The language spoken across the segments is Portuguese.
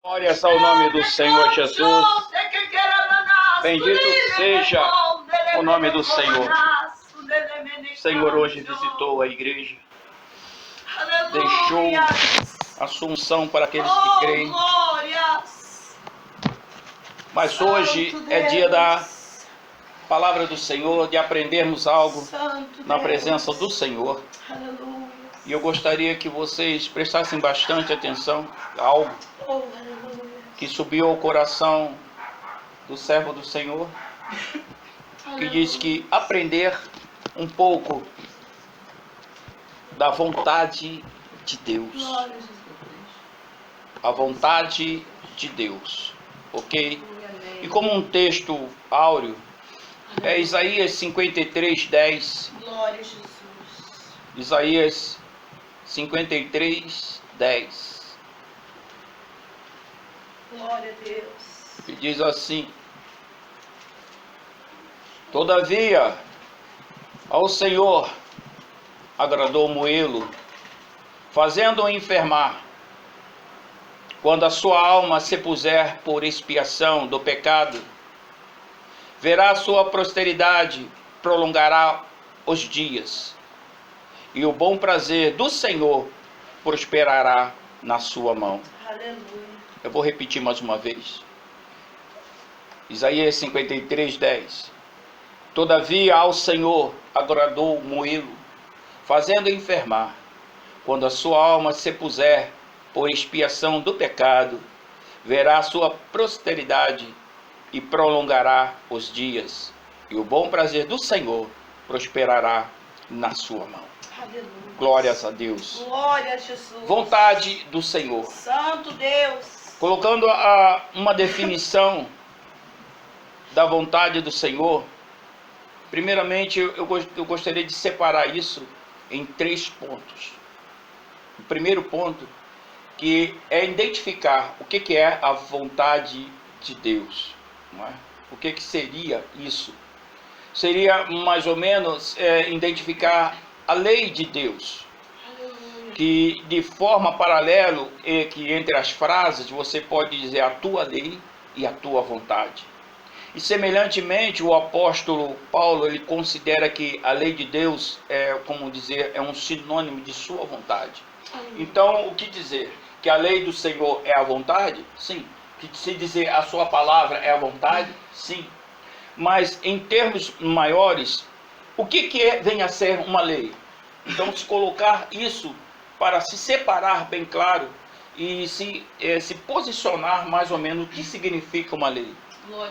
Glórias ao nome do Senhor Jesus. Bendito seja o nome do Senhor. O Senhor hoje visitou a igreja. Deixou a assunção para aqueles que creem. Mas hoje é dia da palavra do Senhor, de aprendermos algo na presença do Senhor. E eu gostaria que vocês prestassem bastante atenção a algo que subiu ao coração do servo do Senhor, que diz que aprender um pouco da vontade de Deus. A vontade de Deus, ok? E como um texto áureo, é Isaías 53:10. Glória a Jesus. Isaías 53:10. Glória a Deus. Que diz assim: Todavia, ao Senhor agradou moê-lo, fazendo-o enfermar. Quando a sua alma se puser por expiação do pecado, verá a sua posteridade, prolongará os dias, e o bom prazer do Senhor prosperará na sua mão. Aleluia. Eu vou repetir mais uma vez. Isaías 53:10. Todavia ao Senhor agradou moê-lo, fazendo enfermar. Quando a sua alma se puser por expiação do pecado, verá a sua posteridade e prolongará os dias, e o bom prazer do Senhor prosperará na sua mão. Aleluia. Glórias a Deus. Glória a Jesus. Vontade do Senhor. Santo Deus. Colocando uma definição da vontade do Senhor, primeiramente eu gostaria de separar isso em 3 pontos. O primeiro ponto, que é identificar o que é a vontade de Deus. Não é? O que seria isso? Seria mais ou menos identificar a lei de Deus, que de forma paralela, que entre as frases você pode dizer a tua lei e a tua vontade. E semelhantemente o apóstolo Paulo, ele considera que a lei de Deus é um sinônimo de sua vontade. Então, o que dizer? Que a lei do Senhor é a vontade? Sim. Que se dizer a sua palavra é a vontade? Sim. Mas em termos maiores, o que vem a ser uma lei? Então, se colocar isso para se separar bem claro e se posicionar mais ou menos o que significa uma lei.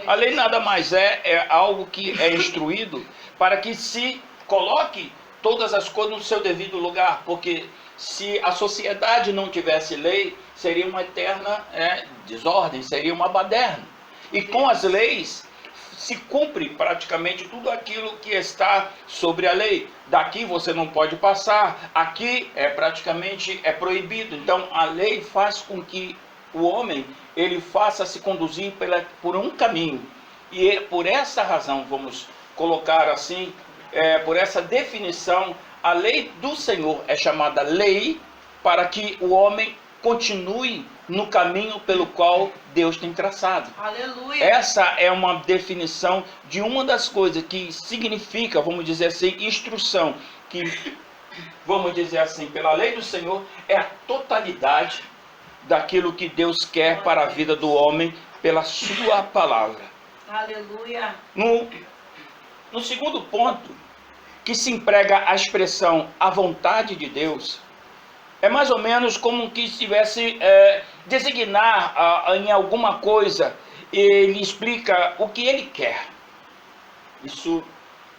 A lei nada mais é algo que é instruído para que se coloque todas as coisas no seu devido lugar, porque se a sociedade não tivesse lei, seria uma eterna desordem, seria uma baderna. E com as leis se cumpre praticamente tudo aquilo que está sobre a lei. Daqui você não pode passar, aqui praticamente é proibido. Então a lei faz com que o homem ele faça se conduzir por um caminho. E por essa razão, vamos colocar assim, por essa definição, a lei do Senhor é chamada lei para que o homem continue no caminho pelo qual Deus tem traçado. Aleluia. Essa é uma definição de uma das coisas que significa, vamos dizer assim, instrução, que, vamos dizer assim, pela lei do Senhor, é a totalidade daquilo que Deus quer para a vida do homem pela sua palavra. Aleluia. No segundo ponto, que se emprega a expressão a vontade de Deus, é mais ou menos como que estivesse designar em alguma coisa, ele explica o que ele quer. Isso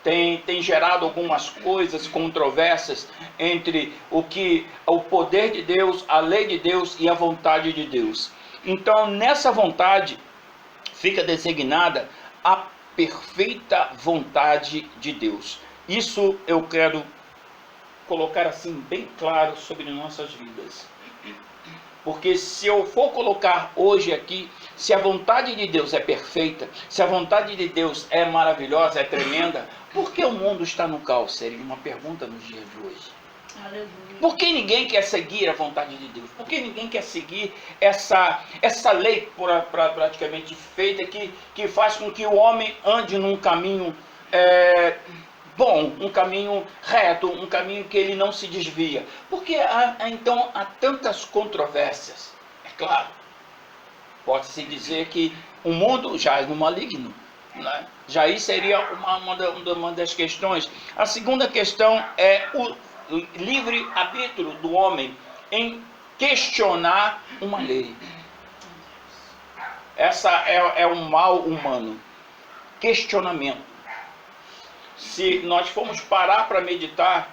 tem gerado algumas coisas controversas entre o poder de Deus, a lei de Deus e a vontade de Deus. Então, nessa vontade fica designada a perfeita vontade de Deus. Isso eu quero colocar assim bem claro sobre nossas vidas. Porque se eu for colocar hoje aqui, se a vontade de Deus é perfeita, se a vontade de Deus é maravilhosa, é tremenda, por que o mundo está no caos? Seria uma pergunta nos dias de hoje. Aleluia. Por que ninguém quer seguir a vontade de Deus? Por que ninguém quer seguir essa lei praticamente feita que faz com que o homem ande num caminho bom, um caminho reto, um caminho que ele não se desvia? Porque então há tantas controvérsias. É claro, pode-se dizer que o mundo jaz no maligno, né? Já aí seria uma das questões. A segunda questão é o livre-arbítrio do homem em questionar uma lei. Essa é um mal humano. Questionamento. Se nós formos parar para meditar,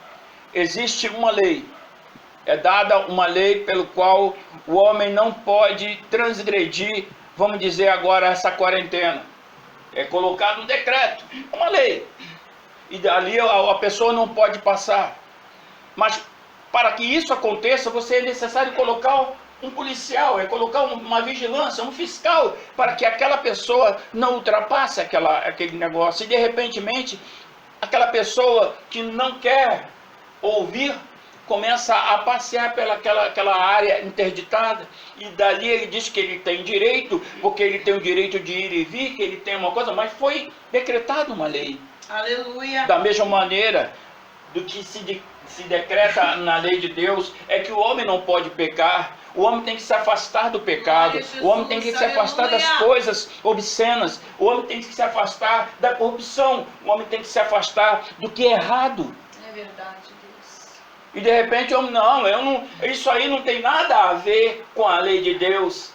existe uma lei. É dada uma lei pelo qual o homem não pode transgredir, vamos dizer agora, essa quarentena. É colocado um decreto, uma lei. E dali a pessoa não pode passar. Mas para que isso aconteça, você é necessário colocar um policial, colocar uma vigilância, um fiscal, para que aquela pessoa não ultrapasse aquele negócio. E de repente, aquela pessoa que não quer ouvir, começa a passear pelaquela área interditada, e dali ele diz que ele tem direito, porque ele tem o direito de ir e vir, que ele tem uma coisa, mas foi decretada uma lei. Aleluia. Da mesma maneira do que se decreta na lei de Deus, é que o homem não pode pecar, o homem tem que se afastar do pecado, o homem tem que se afastar das coisas obscenas, o homem tem que se afastar da corrupção, o homem tem que se afastar do que é errado. É verdade, Deus. E de repente, isso aí não tem nada a ver com a lei de Deus.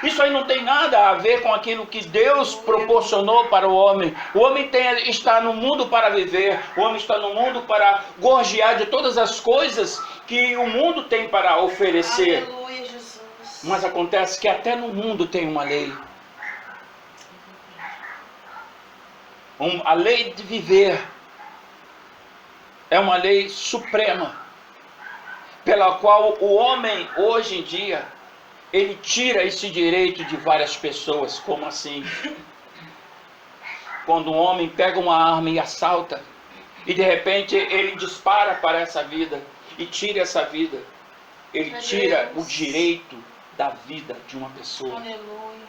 Isso aí não tem nada a ver com aquilo que Deus proporcionou para o homem. O homem está no mundo para viver. O homem está no mundo para gorjear de todas as coisas que o mundo tem para oferecer. Aleluia, Jesus. Mas acontece que até no mundo tem uma lei. A lei de viver é uma lei suprema, pela qual o homem, hoje em dia, ele tira esse direito de várias pessoas. Como assim? Quando um homem pega uma arma e assalta, e de repente ele dispara para essa vida, e tira essa vida, ele tira o direito da vida de uma pessoa. Aleluia.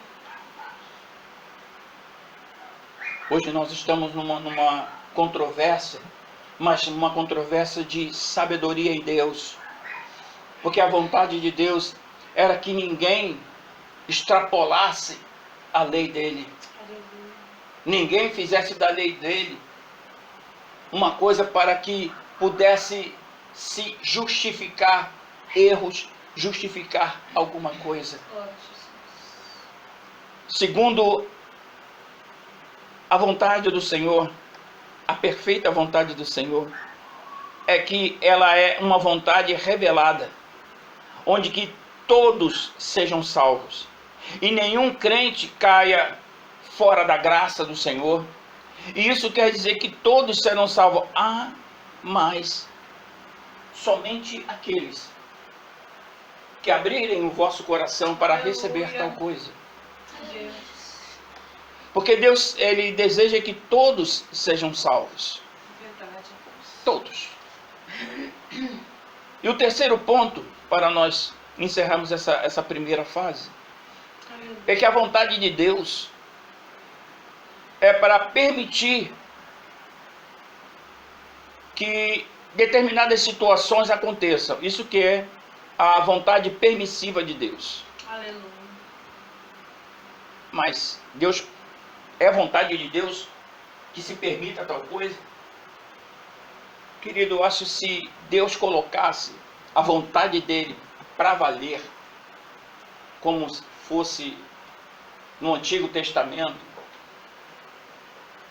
Hoje nós estamos numa controvérsia, mas uma controvérsia de sabedoria em Deus. Porque a vontade de Deus era que ninguém extrapolasse a lei dele. Aleluia. Ninguém fizesse da lei dele uma coisa para que pudesse se justificar erros, justificar alguma coisa. Glória a Jesus. Segundo a vontade do Senhor, a perfeita vontade do Senhor, é que ela é uma vontade revelada, onde que todos sejam salvos, e nenhum crente caia fora da graça do Senhor. E isso quer dizer que todos serão salvos. Mas somente aqueles que abrirem o vosso coração para receber tal coisa. Deus. Porque Deus, ele deseja que todos sejam salvos. Verdade, Deus. Todos. E o terceiro ponto, para nós encerrarmos essa primeira fase, Aleluia. é que a vontade de Deus é para permitir que determinadas situações aconteçam. Isso que é a vontade permissiva de Deus. Aleluia. Mas Deus, é a vontade de Deus que se permita tal coisa? Querido, eu acho que se Deus colocasse a vontade dele para valer, como fosse no Antigo Testamento,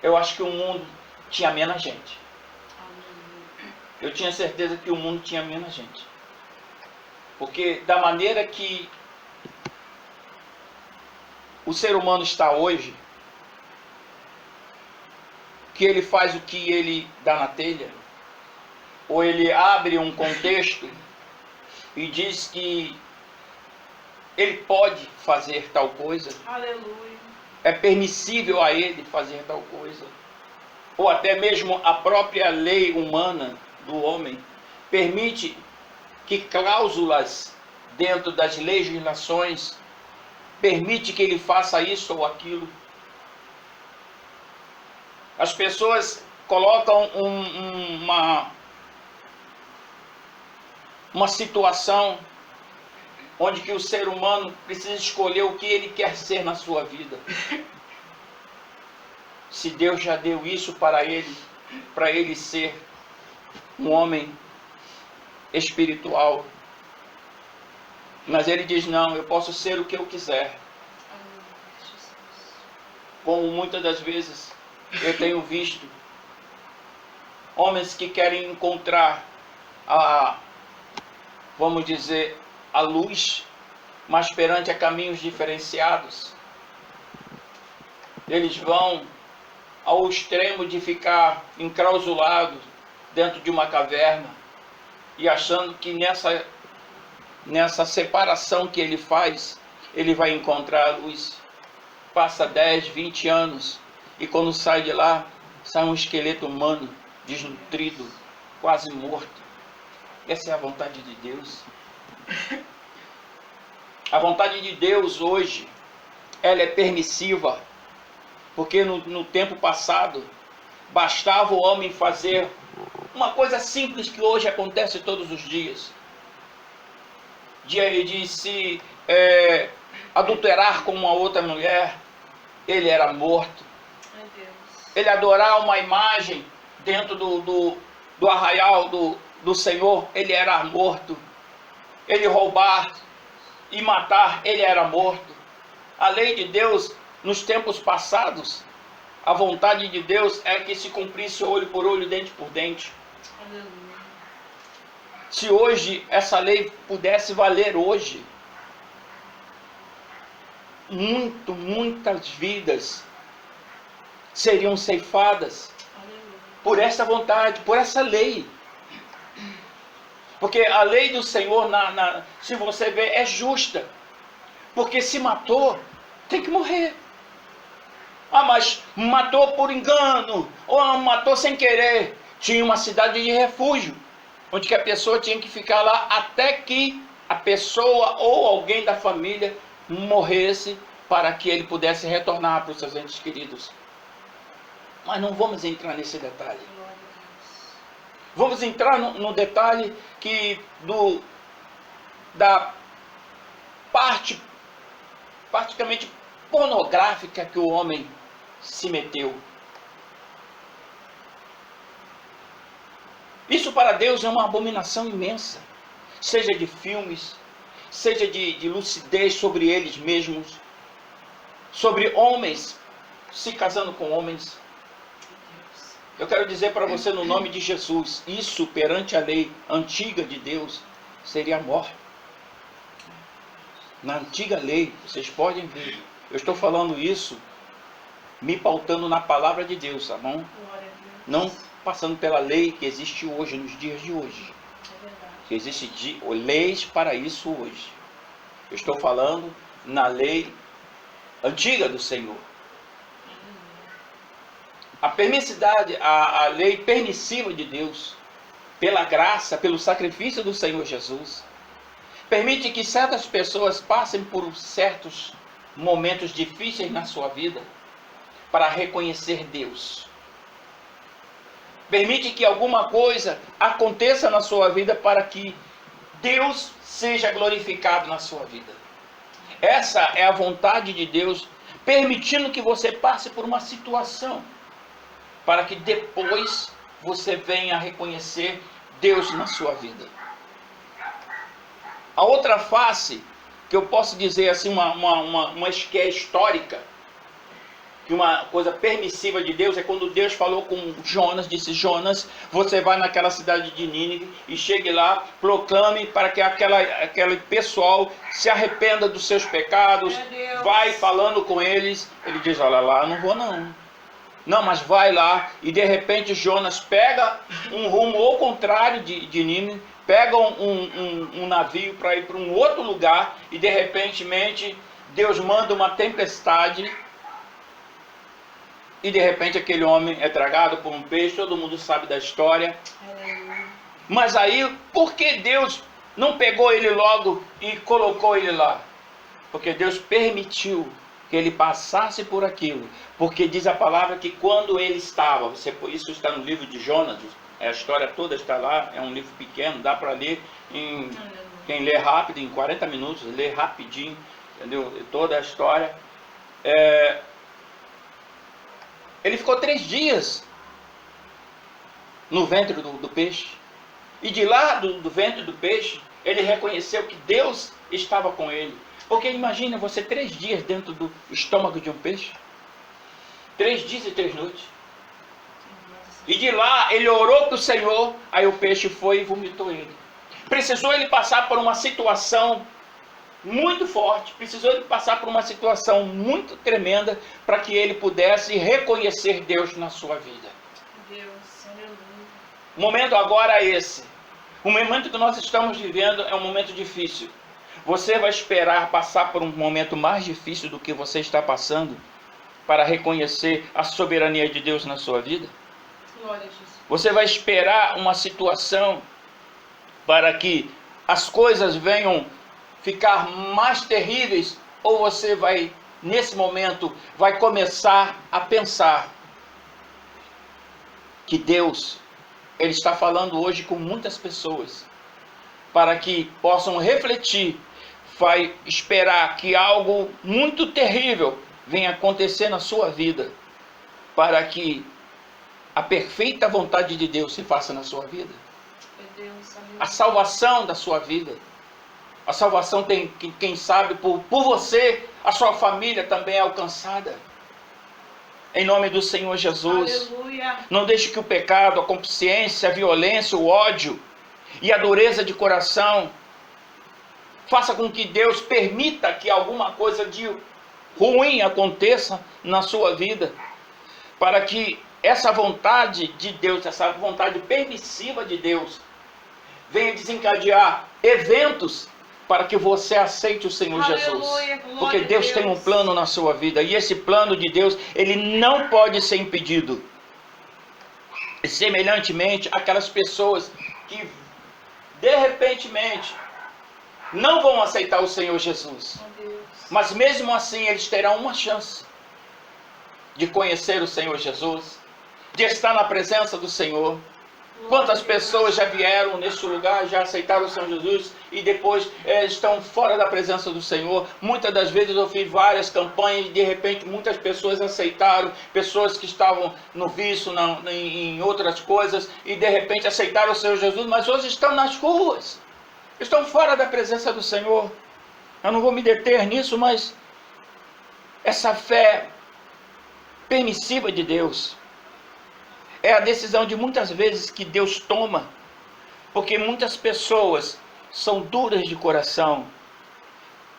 eu acho que o mundo tinha menos gente. Aleluia. Eu tinha certeza que o mundo tinha menos gente. Porque da maneira que o ser humano está hoje, que ele faz o que ele dá na telha, ou ele abre um contexto e diz que ele pode fazer tal coisa, Aleluia. é permissível a ele fazer tal coisa, ou até mesmo a própria lei humana do homem permite que cláusulas dentro das legislações permite que ele faça isso ou aquilo. As pessoas colocam uma situação onde que o ser humano precisa escolher o que ele quer ser na sua vida. Se Deus já deu isso para ele ser um homem espiritual. Mas ele diz, não, eu posso ser o que eu quiser. Como muitas das vezes eu tenho visto homens que querem encontrar vamos dizer, a luz, mas perante a caminhos diferenciados. Eles vão ao extremo de ficar enclausulado dentro de uma caverna e achando que nessa separação que ele faz, ele vai encontrar a luz. Passa 10, 20 anos e quando sai de lá, sai um esqueleto humano, desnutrido, quase morto. Essa é a vontade de Deus. A vontade de Deus hoje, ela é permissiva, porque no tempo passado, bastava o homem fazer uma coisa simples que hoje acontece todos os dias, de se adulterar com uma outra mulher, ele era morto. Ele adorar uma imagem dentro do arraial do Senhor, ele era morto. Ele roubar e matar, ele era morto. A lei de Deus, nos tempos passados, a vontade de Deus é que se cumprisse olho por olho, dente por dente. Aleluia. Se hoje essa lei pudesse valer hoje, muitas vidas seriam ceifadas por essa vontade, por essa lei. Porque a lei do Senhor, se você ver, é justa. Porque se matou, tem que morrer. Ah, mas matou por engano, ou matou sem querer. Tinha uma cidade de refúgio, onde que a pessoa tinha que ficar lá até que a pessoa ou alguém da família morresse, para que ele pudesse retornar para os seus entes queridos. Mas não vamos entrar nesse detalhe. Vamos entrar no detalhe que da parte praticamente pornográfica que o homem se meteu. Isso para Deus é uma abominação imensa. Seja de filmes, seja de lucidez sobre eles mesmos, sobre homens se casando com homens. Eu quero dizer para você no nome de Jesus, isso perante a lei antiga de Deus seria morte. Na antiga lei, vocês podem ver, eu estou falando isso me pautando na palavra de Deus, tá bom? Não passando pela lei que existe hoje, nos dias de hoje. Que existe leis para isso hoje. Eu estou falando na lei antiga do Senhor. A permissividade, a lei permissiva de Deus, pela graça, pelo sacrifício do Senhor Jesus, permite que certas pessoas passem por certos momentos difíceis na sua vida para reconhecer Deus. Permite que alguma coisa aconteça na sua vida para que Deus seja glorificado na sua vida. Essa é a vontade de Deus, permitindo que você passe por uma situação, para que depois você venha a reconhecer Deus na sua vida. A outra face, que eu posso dizer assim, uma que é histórica, que uma coisa permissiva de Deus, é quando Deus falou com Jonas, disse: Jonas, você vai naquela cidade de Nínive e chegue lá, proclame para que aquele pessoal se arrependa dos seus pecados, vai falando com eles. Ele diz: olha lá, eu não vou não. Não, mas vai lá, e de repente Jonas pega um rumo ao contrário de Nínive, pega um navio para ir para um outro lugar, e de repente Deus manda uma tempestade, e de repente aquele homem é tragado por um peixe. Todo mundo sabe da história. Mas aí, por que Deus não pegou ele logo e colocou ele lá? Porque Deus permitiu que ele passasse por aquilo. Porque diz a palavra que quando ele estava, isso está no livro de Jonas, a história toda está lá, é um livro pequeno, dá para ler, quem lê rápido, em 40 minutos, lê rapidinho, entendeu? Toda a história. Ele ficou 3 dias no ventre do peixe. E de lá do ventre do peixe, ele reconheceu que Deus estava com ele. Porque imagina você 3 dias dentro do estômago de um peixe. 3 dias e 3 noites. E de lá ele orou para o Senhor, aí o peixe foi e vomitou ele. Precisou ele passar por uma situação muito forte, precisou ele passar por uma situação muito tremenda para que ele pudesse reconhecer Deus na sua vida. Deus, aleluia. O momento agora é esse. O momento que nós estamos vivendo é um momento difícil. Você vai esperar passar por um momento mais difícil do que você está passando para reconhecer a soberania de Deus na sua vida? Glória a Jesus. Você vai esperar uma situação para que as coisas venham ficar mais terríveis? Ou você vai, nesse momento, vai começar a pensar que Deus, Ele está falando hoje com muitas pessoas, para que possam refletir, vai esperar que algo muito terrível venha acontecer na sua vida, para que a perfeita vontade de Deus se faça na sua vida. Deus, aleluia. A salvação da sua vida. A salvação tem, quem sabe, por você, a sua família também é alcançada. Em nome do Senhor Jesus. Aleluia. Não deixe que o pecado, a consciência, a violência, o ódio e a dureza de coração faça com que Deus permita que alguma coisa de ruim aconteça na sua vida, para que essa vontade de Deus, essa vontade permissiva de Deus, venha desencadear eventos para que você aceite o Senhor Jesus. Porque Deus tem um plano na sua vida, e esse plano de Deus, ele não pode ser impedido. E semelhantemente, aquelas pessoas que de repentemente não vão aceitar o Senhor Jesus, mas mesmo assim eles terão uma chance de conhecer o Senhor Jesus, de estar na presença do Senhor. Quantas pessoas já vieram neste lugar, já aceitaram o Senhor Jesus e depois estão fora da presença do Senhor? Muitas das vezes eu fiz várias campanhas e de repente muitas pessoas aceitaram, pessoas que estavam no vício, em outras coisas, e de repente aceitaram o Senhor Jesus, mas hoje estão nas ruas, estão fora da presença do Senhor. Eu não vou me deter nisso, mas essa fé permissiva de Deus é a decisão de muitas vezes que Deus toma, porque muitas pessoas são duras de coração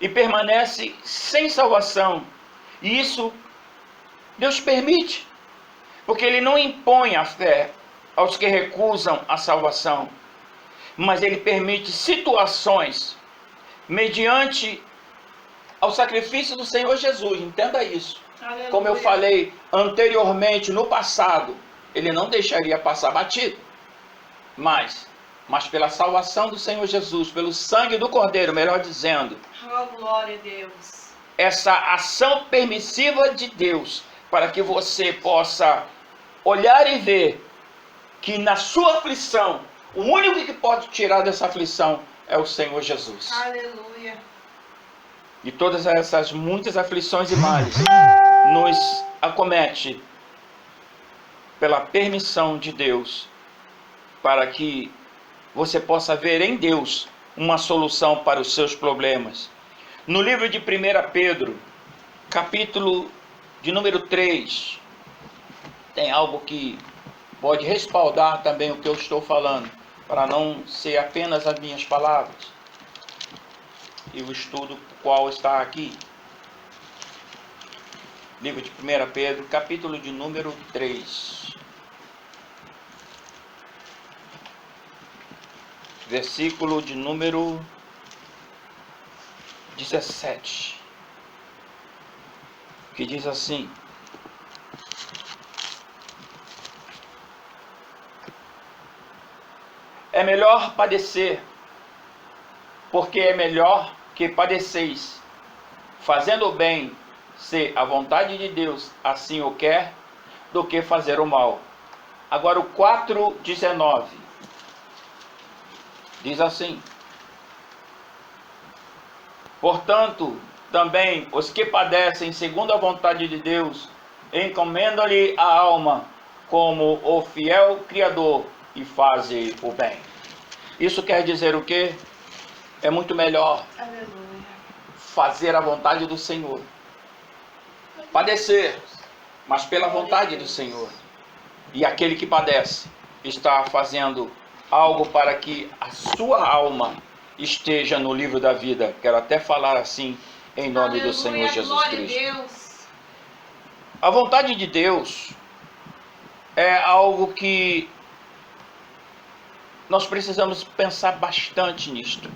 e permanecem sem salvação. E isso Deus permite, porque Ele não impõe a fé aos que recusam a salvação, mas Ele permite situações mediante ao sacrifício do Senhor Jesus. Entenda isso. Aleluia. Como eu falei anteriormente, no passado, Ele não deixaria passar batido, mas pela salvação do Senhor Jesus, pelo sangue do Cordeiro, melhor dizendo, Oh, glória a Deus. essa ação permissiva de Deus, para que você possa olhar e ver que na sua aflição, o único que pode tirar dessa aflição é o Senhor Jesus. Aleluia. E todas essas muitas aflições e males nos acomete pela permissão de Deus, para que você possa ver em Deus uma solução para os seus problemas. No livro de 1 Pedro, capítulo de número 3, tem algo que pode respaldar também o que eu estou falando, para não ser apenas as minhas palavras e o estudo qual está aqui. Livro de 1 Pedro, capítulo de número 3. Versículo de número 17. Que diz assim: é melhor padecer, porque é melhor que padeceis, fazendo o bem, se a vontade de Deus assim o quer, do que fazer o mal. Agora o 4:19 diz assim: portanto, também os que padecem segundo a vontade de Deus, encomendam-lhe a alma como o fiel Criador e fazem o bem. Isso quer dizer o quê? É muito melhor Aleluia. fazer a vontade do Senhor. Padecer, mas pela vontade do Senhor. E aquele que padece está fazendo algo para que a sua alma esteja no livro da vida. Quero até falar assim em nome do Senhor Jesus Glória a Cristo. Deus. A vontade de Deus é algo que nós precisamos pensar bastante nisto.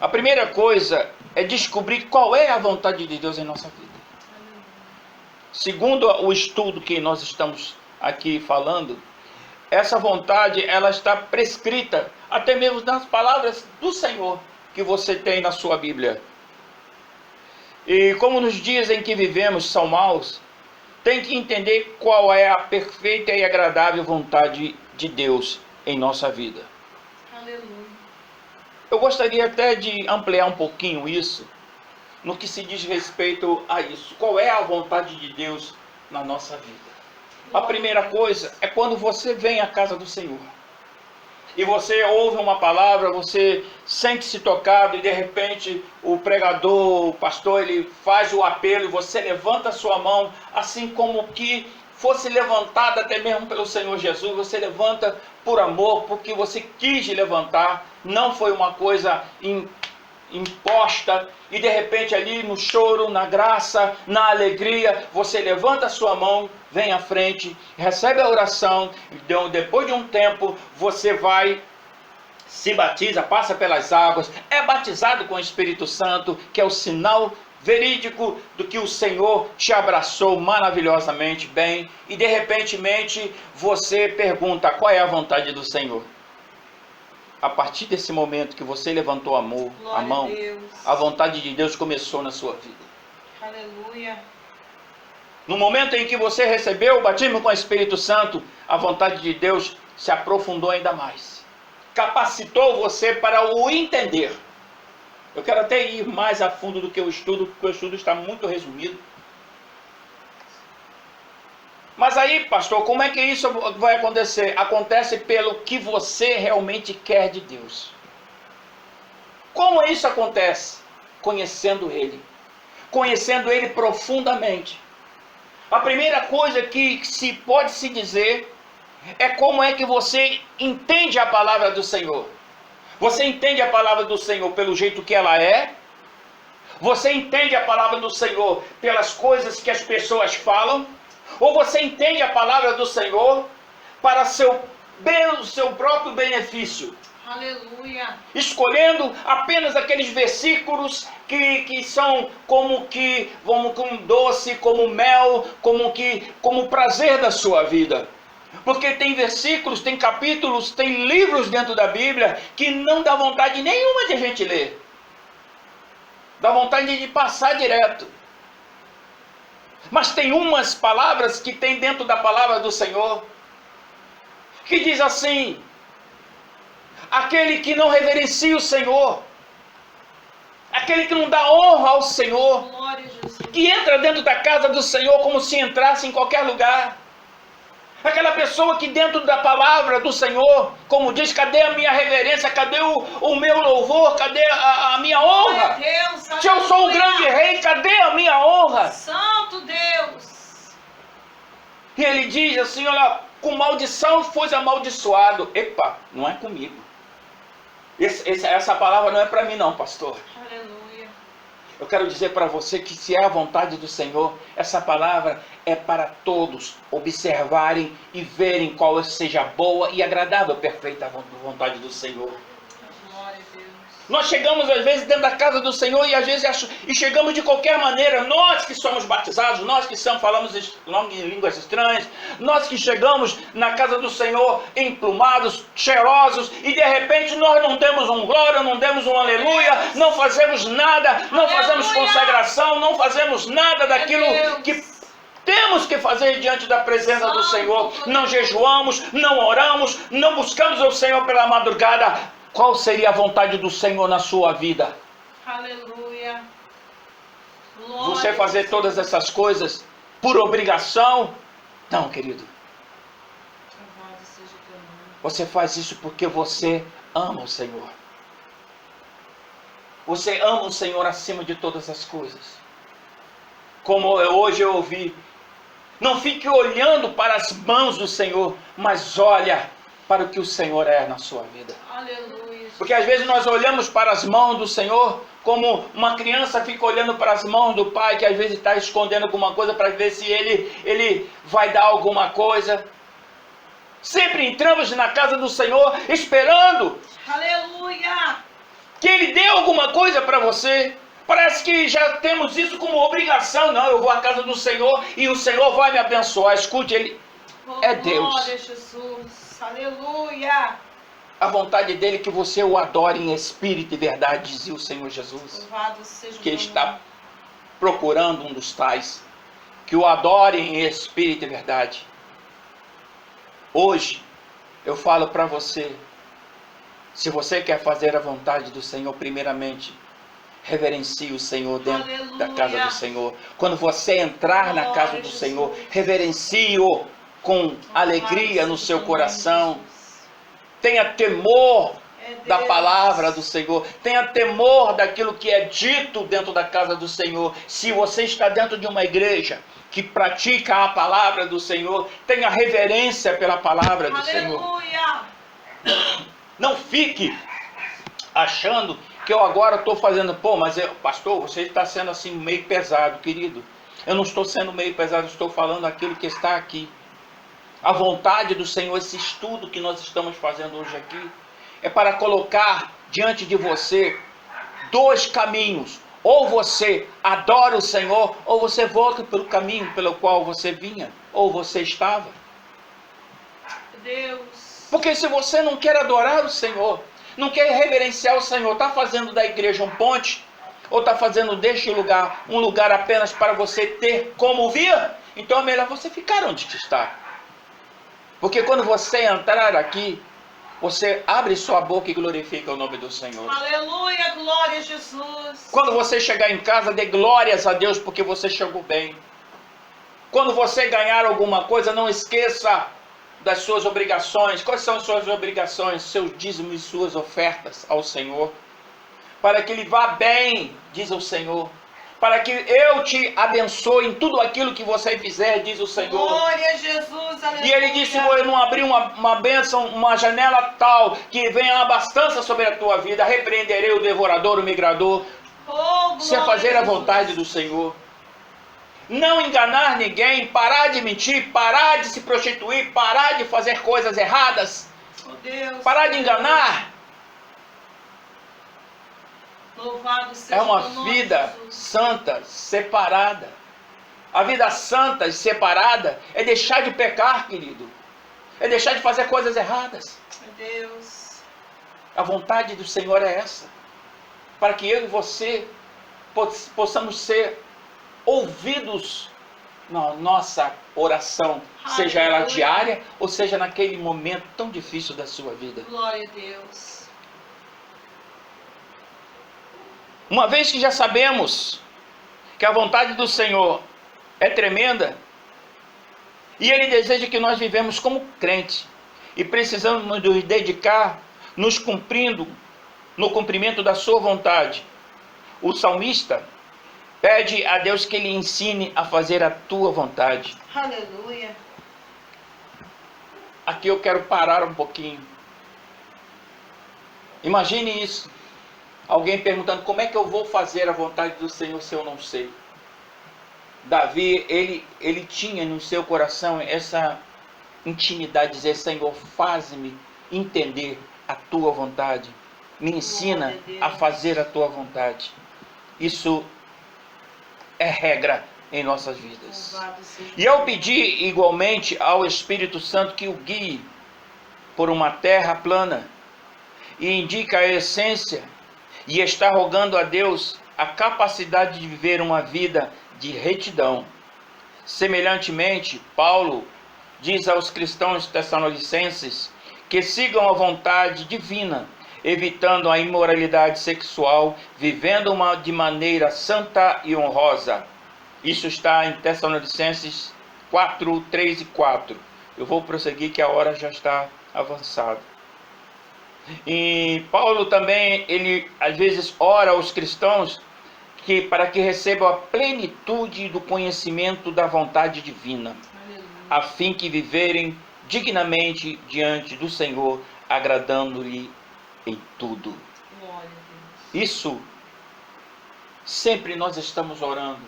A primeira coisa é descobrir qual é a vontade de Deus em nossa vida. Segundo o estudo que nós estamos aqui falando, essa vontade ela está prescrita até mesmo nas palavras do Senhor que você tem na sua Bíblia. E como nos dias em que vivemos são maus, tem que entender qual é a perfeita e agradável vontade de Deus em nossa vida. Aleluia. Eu gostaria até de ampliar um pouquinho isso, no que se diz respeito a isso. Qual é a vontade de Deus na nossa vida? A primeira coisa é quando você vem à casa do Senhor. E você ouve uma palavra, você sente-se tocado e de repente o pregador, o pastor, ele faz o apelo e você levanta a sua mão, assim como que fosse levantada até mesmo pelo Senhor Jesus. Você levanta por amor, porque você quis levantar, não foi uma coisa imposta, e de repente ali no choro, na graça, na alegria, você levanta a sua mão, vem à frente, recebe a oração, então depois de um tempo você vai, se batiza, passa pelas águas, é batizado com o Espírito Santo, que é o sinal verídico do que o Senhor te abraçou maravilhosamente bem, e de repentemente você pergunta: qual é a vontade do Senhor? A partir desse momento que você levantou a mão, a vontade de Deus começou na sua vida. Aleluia. No momento em que você recebeu o batismo com o Espírito Santo, a vontade de Deus se aprofundou ainda mais. Capacitou você para o entender. Eu quero até ir mais a fundo do que o estudo, porque o estudo está muito resumido. Mas aí, pastor, como é que isso vai acontecer? Acontece pelo que você realmente quer de Deus. Como isso acontece? Conhecendo Ele. Conhecendo Ele profundamente. A primeira coisa que se pode se dizer é como é que você entende a palavra do Senhor. Você entende a palavra do Senhor pelo jeito que ela é? Você entende a palavra do Senhor pelas coisas que as pessoas falam? Ou você entende a palavra do Senhor para o seu próprio benefício? Aleluia. Escolhendo apenas aqueles versículos que são como doce, como mel, como prazer da sua vida. Porque tem versículos, tem capítulos, tem livros dentro da Bíblia que não dá vontade nenhuma de a gente ler. Dá vontade de passar direto. Mas tem umas palavras que tem dentro da palavra do Senhor, que diz assim: aquele que não reverencia o Senhor, aquele que não dá honra ao Senhor, Glória a Jesus. que entra dentro da casa do Senhor como se entrasse em qualquer lugar. Aquela pessoa que dentro da palavra do Senhor, como diz: cadê a minha reverência, cadê o meu louvor, cadê a minha honra? Deus, Se eu sou um grande rei, cadê a minha honra? Santo Deus. E ele diz assim: olha, com maldição fosse amaldiçoado. Epa, não é comigo. Essa palavra não é para mim não, pastor. Aleluia. Eu quero dizer para você que se é a vontade do Senhor, essa palavra é para todos observarem e verem qual seja a boa e agradável, perfeita vontade do Senhor. Glória a Deus. Nós chegamos às vezes dentro da casa do Senhor e às vezes chegamos de qualquer maneira. Nós que somos batizados, nós que falamos em línguas estranhas, nós que chegamos na casa do Senhor emplumados, cheirosos, e de repente nós não demos um glória, não demos um aleluia, não fazemos nada, não fazemos consagração, não fazemos nada daquilo que temos que fazer diante da presença do Senhor. Não jejuamos, não oramos, não buscamos o Senhor pela madrugada. Qual seria a vontade do Senhor na sua vida? Aleluia. Você fazer todas essas coisas por obrigação? Não, querido. Você faz isso porque você ama o Senhor. Você ama o Senhor acima de todas as coisas. Como hoje eu ouvi, não fique olhando para as mãos do Senhor, mas olha para o que o Senhor é na sua vida. Aleluia. Porque às vezes nós olhamos para as mãos do Senhor como uma criança fica olhando para as mãos do pai, que às vezes está escondendo alguma coisa para ver se ele vai dar alguma coisa. Sempre entramos na casa do Senhor esperando Aleluia. que Ele dê alguma coisa para você. Parece que já temos isso como obrigação. Não, eu vou à casa do Senhor e o Senhor vai me abençoar. Escute, Ele é Deus. Glória a Jesus. Aleluia. A vontade dEle é que você o adore em espírito e verdade, dizia o Senhor Jesus. Louvado seja o Que teu está nome. procurando um dos tais. Que o adore em espírito e verdade. Hoje, eu falo para você. Se você quer fazer a vontade do Senhor, primeiramente, reverencie o Senhor dentro da casa do Senhor. Quando você entrar na casa do Senhor, reverencie-o com alegria no seu coração. Tenha temor da palavra do Senhor. Tenha temor daquilo que é dito dentro da casa do Senhor. Se você está dentro de uma igreja que pratica a palavra do Senhor, tenha reverência pela palavra do Senhor. Aleluia. Não fique achando que eu agora estou fazendo, pastor, você está sendo assim meio pesado, querido. Eu não estou sendo meio pesado, estou falando aquilo que está aqui. A vontade do Senhor, esse estudo que nós estamos fazendo hoje aqui, é para colocar diante de você dois caminhos. Ou você adora o Senhor, ou você volta pelo caminho pelo qual você vinha, ou você estava. Deus. Porque se você não quer adorar o Senhor, não quer reverenciar o Senhor, está fazendo da igreja um ponte, ou está fazendo deste lugar um lugar apenas para você ter como vir, então é melhor você ficar onde está. Porque quando você entrar aqui, você abre sua boca e glorifica o nome do Senhor. Aleluia, glória a Jesus. Quando você chegar em casa, dê glórias a Deus porque você chegou bem. Quando você ganhar alguma coisa, não esqueça das suas obrigações. Quais são as suas obrigações? Seus dízimos e suas ofertas ao Senhor. Para que Ele vá bem, diz o Senhor. Para que eu te abençoe em tudo aquilo que você fizer, diz o Senhor. Glória a Jesus, aleluia. E Ele disse, vou não abrir uma bênção, uma janela tal, que venha a abastança sobre a tua vida, repreenderei o devorador, o migrador. Você fazer a vontade do Senhor. Não enganar ninguém, parar de mentir, parar de se prostituir, parar de fazer coisas erradas. Oh, Deus, parar de enganar. Louvado seja É uma o nome, vida Jesus. santa, separada. A vida santa e separada é deixar de pecar, querido. É deixar de fazer coisas erradas. Meu Deus. A vontade do Senhor é essa. Para que eu e você possamos ser ouvidos na nossa oração. Seja ela diária ou seja naquele momento tão difícil da sua vida. Glória a Deus. Uma vez que já sabemos que a vontade do Senhor é tremenda, e Ele deseja que nós vivemos como crente, e precisamos nos dedicar, nos cumprindo, no cumprimento da sua vontade. O salmista pede a Deus que Ele ensine a fazer a tua vontade. Aleluia. Aqui eu quero parar um pouquinho. Imagine isso. Alguém perguntando, como é que eu vou fazer a vontade do Senhor se eu não sei? Davi, ele tinha no seu coração essa intimidade, dizer, Senhor, faz-me entender a tua vontade. me ensina Glória a Deus. a fazer a tua vontade. Isso é regra em nossas vidas. Louvado seja E eu Deus. pedi igualmente ao Espírito Santo que o guie por uma terra plana e indica a essência, e está rogando a Deus a capacidade de viver uma vida de retidão. Semelhantemente, Paulo diz aos cristãos tessalonicenses que sigam a vontade divina, evitando a imoralidade sexual, vivendo de maneira santa e honrosa. Isso está em Tessalonicenses 4, 3 e 4. Eu vou prosseguir que a hora já está avançada. E Paulo também, ele às vezes ora aos cristãos para que recebam a plenitude do conhecimento da vontade divina, Aleluia. a fim que viverem dignamente diante do Senhor, agradando-lhe em tudo. Glória a Deus. Isso sempre nós estamos orando,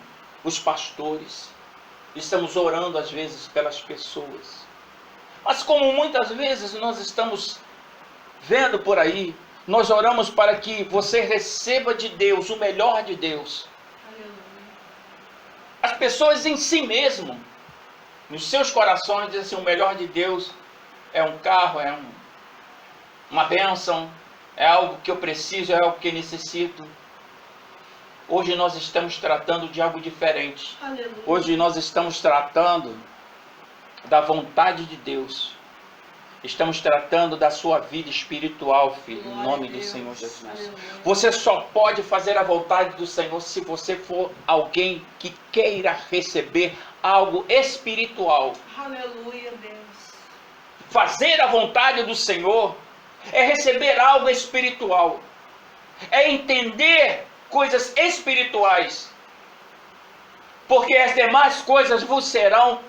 os pastores, estamos orando às vezes pelas pessoas. Mas como muitas vezes nós estamos vendo por aí, nós oramos para que você receba de Deus o melhor de Deus. Aleluia. As pessoas em si mesmo, nos seus corações, dizem assim, o melhor de Deus é um carro, é uma bênção, é algo que eu preciso, é algo que eu necessito. Hoje nós estamos tratando de algo diferente. Aleluia. Hoje nós estamos tratando da vontade de Deus. Estamos tratando da sua vida espiritual, filho, em Glória nome a do Deus. Senhor Jesus. Aleluia. Você só pode fazer a vontade do Senhor se você for alguém que queira receber algo espiritual. Aleluia, Deus. Fazer a vontade do Senhor é receber algo espiritual. É entender coisas espirituais. Porque as demais coisas vos serão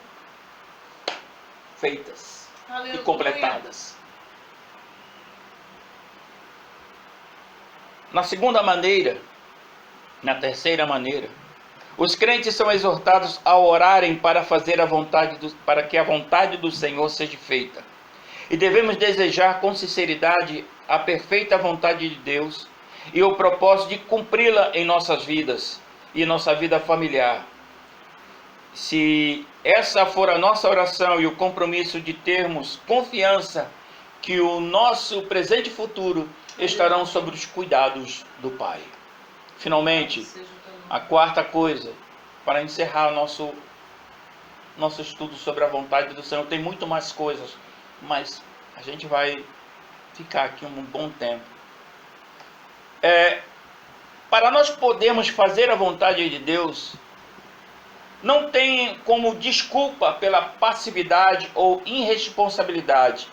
feitas Aleluia. e completadas. Na segunda maneira, na terceira maneira, os crentes são exortados a orarem para fazer para que a vontade do Senhor seja feita. E devemos desejar com sinceridade a perfeita vontade de Deus e o propósito de cumpri-la em nossas vidas e nossa vida familiar. Se essa for a nossa oração e o compromisso de termos confiança que o nosso presente e futuro estarão sob os cuidados do Pai. Finalmente, Seja o teu nome. a quarta coisa, para encerrar nosso estudo sobre a vontade do Senhor, tem muito mais coisas, mas a gente vai ficar aqui um bom tempo. Para nós podermos fazer a vontade de Deus, não tem como desculpa pela passividade ou irresponsabilidade.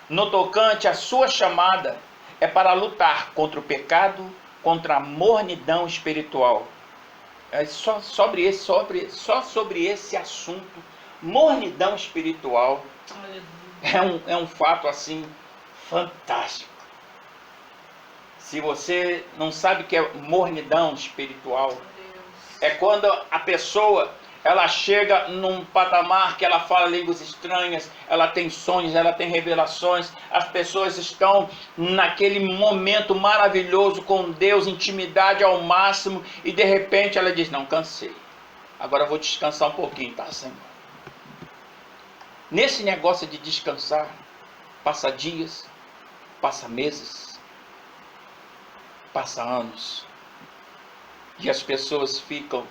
No tocante à sua chamada, é para lutar contra o pecado, contra a mornidão espiritual. É só sobre esse assunto, mornidão espiritual, Aleluia. é um fato assim fantástico. Se você não sabe o que é mornidão espiritual, Deus. é quando a pessoa ela chega num patamar que ela fala línguas estranhas, ela tem sonhos, ela tem revelações, as pessoas estão naquele momento maravilhoso com Deus, intimidade ao máximo, e de repente ela diz, não, cansei, agora eu vou descansar um pouquinho, tá, Senhor? Nesse negócio de descansar, passa dias, passa meses, passa anos, e as pessoas ficam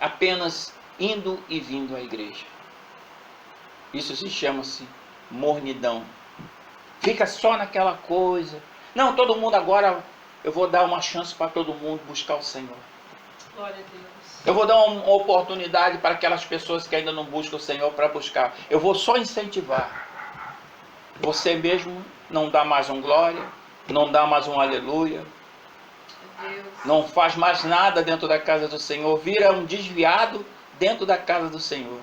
apenas indo e vindo à igreja. Isso se chama-se mornidão. Fica só naquela coisa. Não, todo mundo agora, eu vou dar uma chance para todo mundo buscar o Senhor. Glória a Deus. Eu vou dar uma oportunidade para aquelas pessoas que ainda não buscam o Senhor para buscar. Eu vou só incentivar. Você mesmo não dá mais um glória, não dá mais um aleluia, Deus. não faz mais nada dentro da casa do Senhor, vira um desviado dentro da casa do Senhor.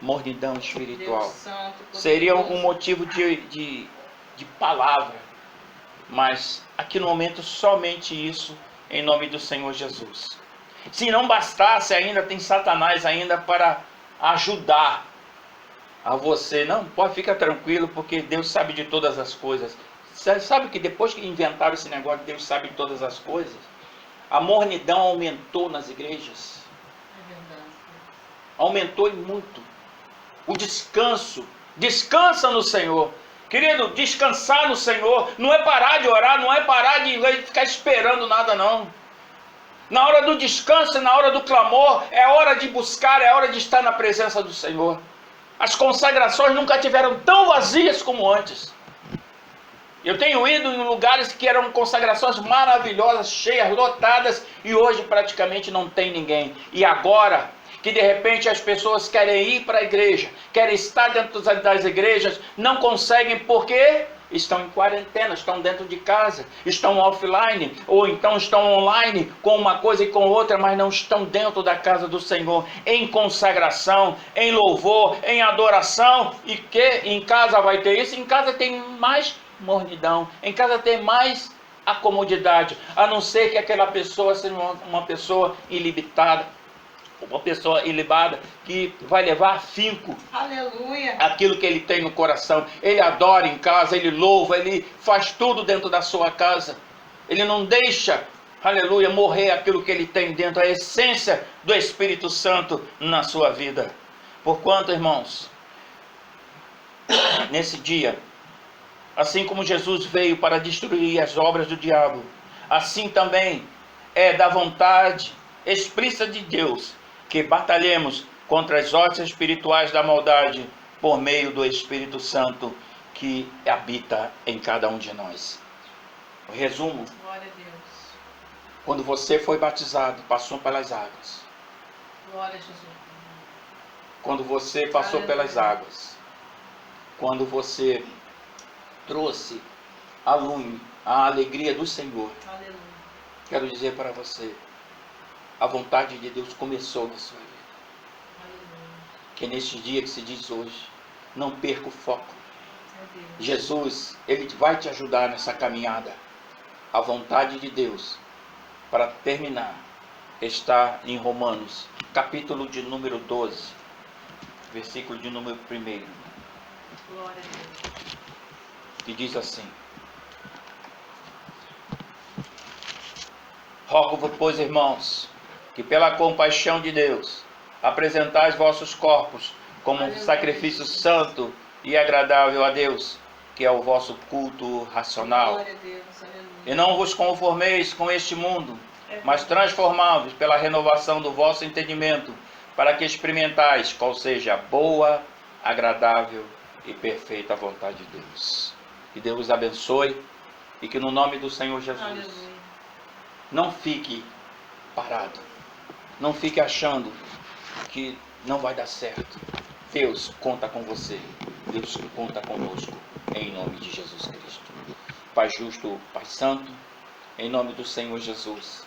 Mornidão espiritual. Deus Santo, Seria um poderoso. motivo de palavra, mas aqui no momento somente isso, em nome do Senhor Jesus. Se não bastasse ainda, tem Satanás ainda para ajudar a você. Não, pode ficar tranquilo, porque Deus sabe de todas as coisas. Sabe que depois que inventaram esse negócio de Deus sabe todas as coisas, a mornidão aumentou nas igrejas. É verdade. Aumentou e muito. O descanso. Descansa no Senhor. Querido, descansar no Senhor não é parar de orar, não é parar de ficar esperando nada, não. Na hora do descanso, na hora do clamor, é hora de buscar, é hora de estar na presença do Senhor. As consagrações nunca tiveram tão vazias como antes. Eu tenho ido em lugares que eram consagrações maravilhosas, cheias, lotadas, e hoje praticamente não tem ninguém. E agora que de repente as pessoas querem ir para a igreja, querem estar dentro das igrejas, não conseguem porque estão em quarentena, estão dentro de casa, estão offline, ou então estão online com uma coisa e com outra, mas não estão dentro da casa do Senhor, em consagração, em louvor, em adoração. E que em casa vai ter isso? Em casa tem mais mornidão, em casa tem mais acomodidade, a não ser que aquela pessoa seja uma pessoa ilimitada, uma pessoa ilibada, que vai levar afinco Aleluia. aquilo que ele tem no coração. Ele adora em casa, ele louva, ele faz tudo dentro da sua casa. Ele não deixa, aleluia, morrer aquilo que ele tem dentro, a essência do Espírito Santo na sua vida. Porquanto, irmãos, nesse dia, assim como Jesus veio para destruir as obras do diabo, assim também é da vontade explícita de Deus que batalhemos contra as hostes espirituais da maldade por meio do Espírito Santo que habita em cada um de nós. O resumo: Glória a Deus. quando você foi batizado, passou pelas águas. Glória a Jesus. Quando você passou pelas águas, quando você trouxe a lume, a alegria do Senhor, Aleluia. quero dizer para você, a vontade de Deus começou na sua vida. Aleluia. Que neste dia que se diz hoje, não perca o foco. É Deus. Jesus, Ele vai te ajudar nessa caminhada. A vontade de Deus, para terminar, está em Romanos, capítulo de número 12, versículo de número 1, Glória a Deus. que diz assim: Rogo-vos, pois, irmãos, que pela compaixão de Deus, apresentais vossos corpos como um sacrifício santo e agradável a Deus, que é o vosso culto racional. Glória a Deus. Aleluia. E não vos conformeis com este mundo, mas transformai-vos pela renovação do vosso entendimento, para que experimentais qual seja a boa, agradável e perfeita vontade de Deus. Que Deus os abençoe e que no nome do Senhor Jesus, Aleluia. não fique parado, não fique achando que não vai dar certo. Deus conta com você, Deus conta conosco, em nome de Jesus Cristo. Pai justo, Pai santo, em nome do Senhor Jesus,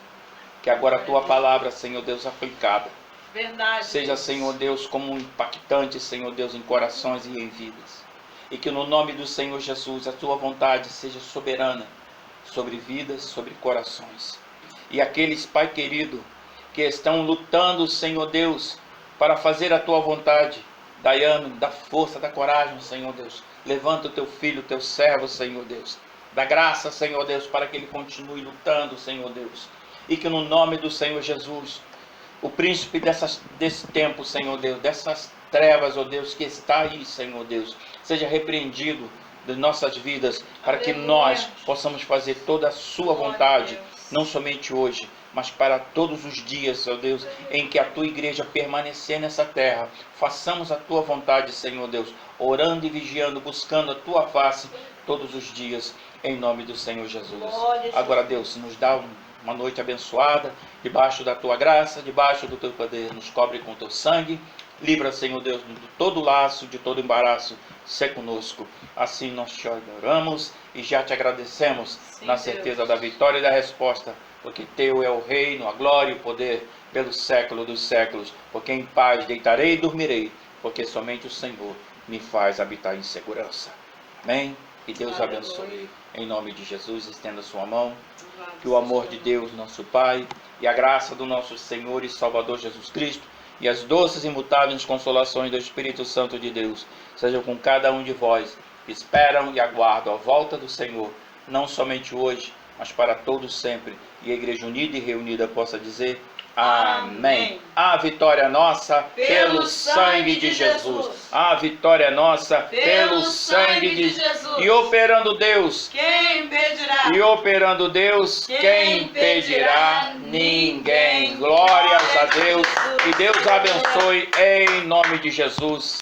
que agora a tua palavra, Senhor Deus, aplicada, Verdade. seja, Senhor Deus, como um impactante, Senhor Deus, em corações e em vidas. E que no nome do Senhor Jesus, a tua vontade seja soberana sobre vidas, sobre corações. E aqueles, Pai querido, que estão lutando, Senhor Deus, para fazer a tua vontade, dai ânimo, dá força, dá coragem, Senhor Deus. Levanta o teu filho, o teu servo, Senhor Deus. Dá graça, Senhor Deus, para que ele continue lutando, Senhor Deus. E que no nome do Senhor Jesus, o príncipe desse tempo, Senhor Deus, dessas trevas, ó Deus, que está aí, Senhor Deus, seja repreendido de nossas vidas, para que nós possamos fazer toda a sua vontade, não somente hoje, mas para todos os dias, ó Deus, em que a tua igreja permanecer nessa terra. Façamos a tua vontade, Senhor Deus, orando e vigiando, buscando a tua face todos os dias, em nome do Senhor Jesus. Agora, Deus, nos dá uma noite abençoada, debaixo da tua graça, debaixo do teu poder, nos cobre com teu sangue. Livra, Senhor Deus, de todo laço, de todo embaraço, ser conosco. Assim nós te adoramos e já te agradecemos, Sim, na Deus. certeza da vitória e da resposta, porque teu é o reino, a glória e o poder, pelo século dos séculos. Porque em paz deitarei e dormirei, porque somente o Senhor me faz habitar em segurança. Amém? Que Deus Aleluia. abençoe. Em nome de Jesus, estenda sua mão. Louvado Que o amor seja de Deus, nosso Pai, e a graça do nosso Senhor e Salvador Jesus Cristo, e as doces e imutáveis consolações do Espírito Santo de Deus, sejam com cada um de vós, esperam e aguardam a volta do Senhor, não somente hoje, mas para todos sempre. E a igreja unida e reunida possa dizer amém. A vitória é nossa pelo sangue de Jesus. A vitória é nossa pelo sangue de Jesus. E operando Deus, Quem impedirá? e operando Deus, quem impedirá? Ninguém. Glórias a Deus. Que Deus abençoe em nome de Jesus.